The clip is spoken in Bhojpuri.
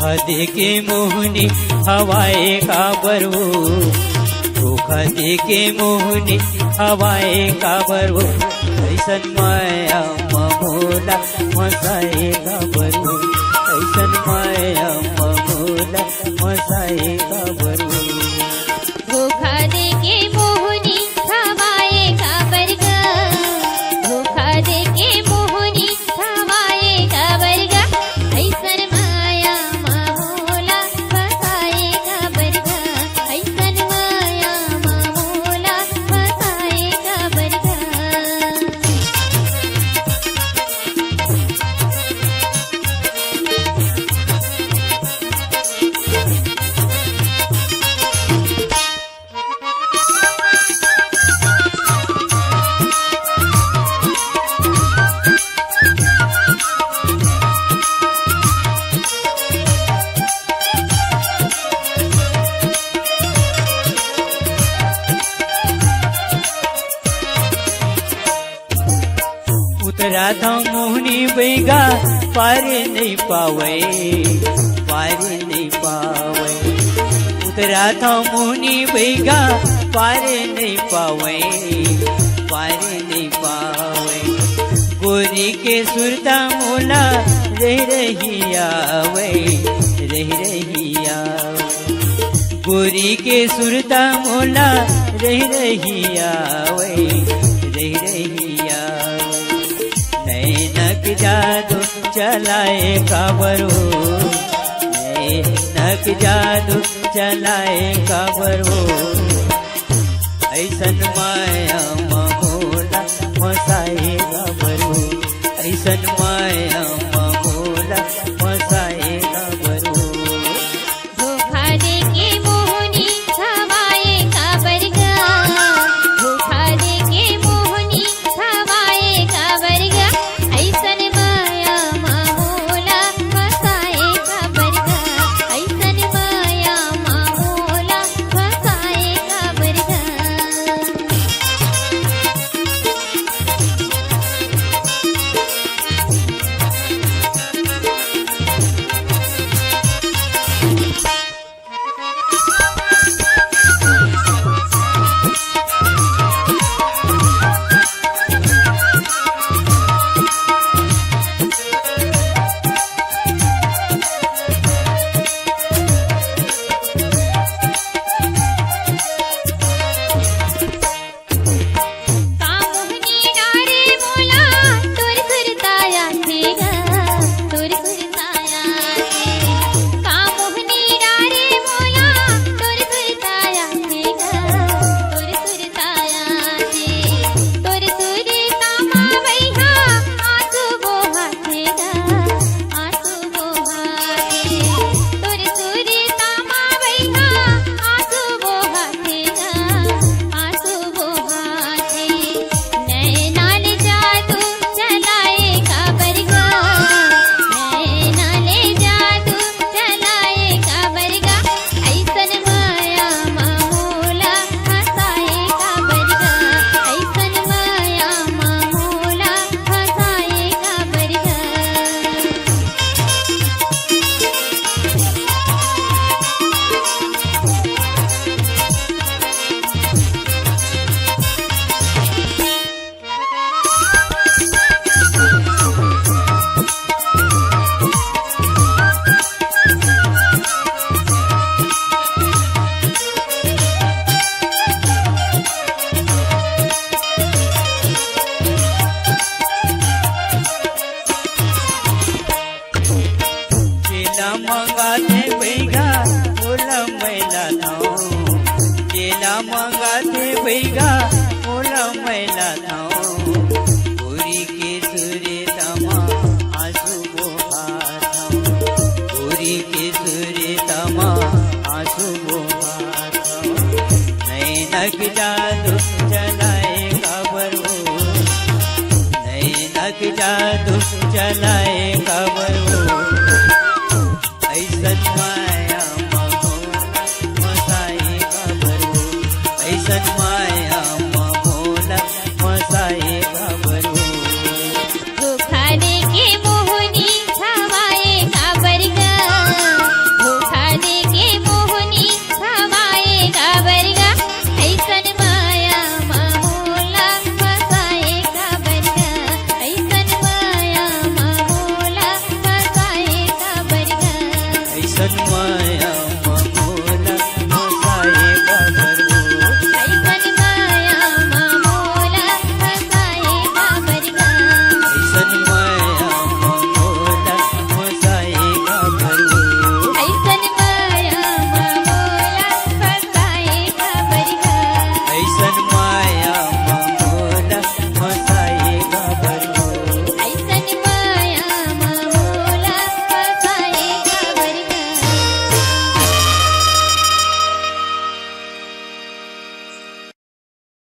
धोखा दे के मोहनी हवाए का बरवो, धोखा दे के मोहनी हवाए का बरवो, ऐसन माया मोला मसाए का बरवो, ऐसन माया मोला मसाए का बरवो। धोखा दे के मोहनी हवाए का बरगा, धोखा दे के मोहनी हवाए का बरगा, ऐसन माया मोला फसाए का बरगा, ऐसन माया मोला फसाए का बरगा। उतरा था मोहनी बैगा पारे नहीं पावे, पारे नहीं पावे, उतरा था मोहनी बैगा पारे नहीं पावे, पारे नहीं पावे। गोरी के सुरता मोला रह रही आवे, रह रही आवे, गोरी के सुरता मोला रह रही आवे, रह रही आवे। नैनक जादू चलाए काबरो, नैनक जादू चलाए काबरो, ऐसन माया मोला फसाए काबरो, ऐसन माया मोला फसाए काबरो। धोखा दे के मोहनी हवाए का बरगा, धोखा दे के मोहनी हवाए का बरगा, ऐसन माया मोला फसाए का बरगा, ऐसन माया मोला फसाए का बरगा। मंगाते बैगा